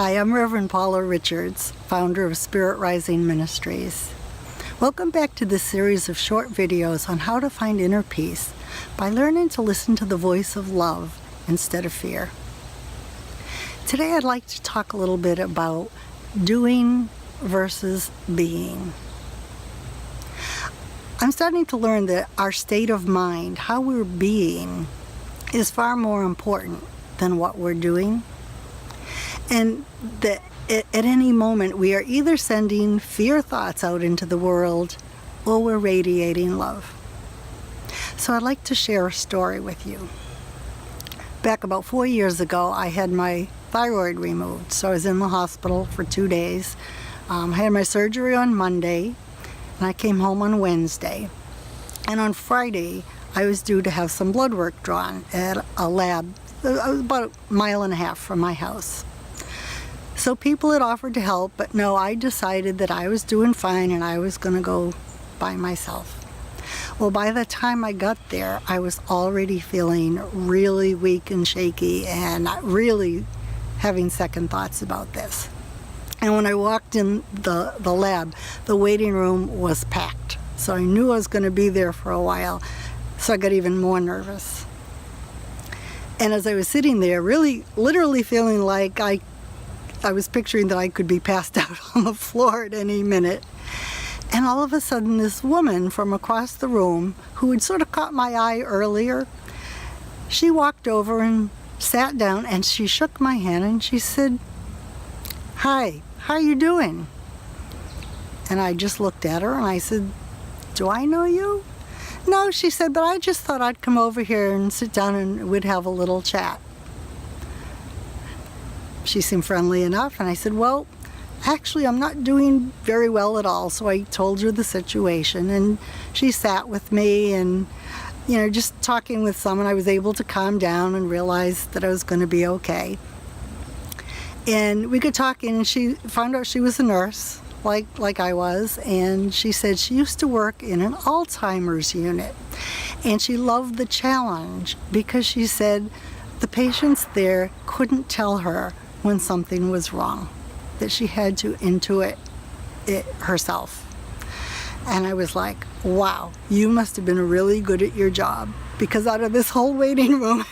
Hi, I'm Reverend Paula Richards, founder of Spirit Rising Ministries. Welcome back to this series of short videos on how to find inner peace by learning to listen to the voice of love instead of fear. Today I'd like to talk a little bit about doing versus being. I'm starting to learn that our state of mind, how we're being, is far more important than what we're doing. And that at any moment we are either sending fear thoughts out into the world or we're radiating love. So I'd like to share a story with you. Back about 4 years ago, I had my thyroid removed. So I was in the hospital for 2 days. I had my surgery on Monday and I came home on Wednesday. And on Friday, I was due to have some blood work drawn at a lab about a mile and a half from my house. So people had offered to help, but no, I decided that I was doing fine and I was going to go by myself. Well, by the time I got there, I was already feeling really weak and shaky and really having second thoughts about this. And when I walked in the lab, the waiting room was packed. So I knew I was going to be there for a while, so I got even more nervous. And as I was sitting there, really, literally feeling like I was picturing that I could be passed out on the floor at any minute. And all of a sudden, this woman from across the room, who had sort of caught my eye earlier, she walked over and sat down and she shook my hand and she said, "Hi, how are you doing?" And I just looked at her and I said, "Do I know you?" "No," she said, "but I just thought I'd come over here and sit down and we'd have a little chat." She seemed friendly enough, and I said, "Well, actually, I'm not doing very well at all." So I told her the situation, and she sat with me, and just talking with someone, I was able to calm down and realize that I was going to be okay. And we got talking, and she found out she was a nurse, like I was, and she said she used to work in an Alzheimer's unit, and she loved the challenge because she said the patients there couldn't tell her when something was wrong, that she had to intuit it herself. And I was like, wow, you must have been really good at your job, because out of this whole waiting room,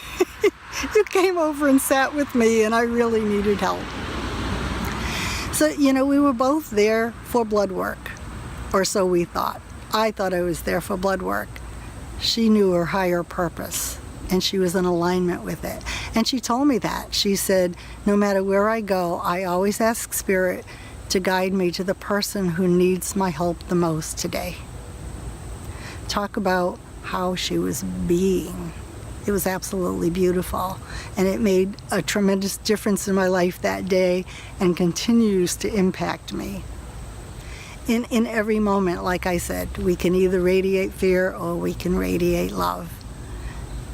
you came over and sat with me, and I really needed help. So, we were both there for blood work, or so we thought. I thought I was there for blood work. She knew her higher purpose, and she was in alignment with it. And she told me that. She said, no matter where I go, I always ask Spirit to guide me to the person who needs my help the most today. Talk about how she was being. It was absolutely beautiful. And it made a tremendous difference in my life that day and continues to impact me. In every moment, like I said, we can either radiate fear or we can radiate love.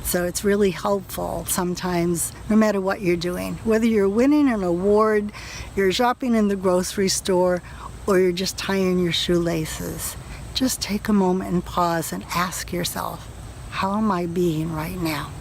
So it's really helpful sometimes, no matter what you're doing. Whether you're winning an award, you're shopping in the grocery store, or you're just tying your shoelaces. Just take a moment and pause and ask yourself, how am I being right now?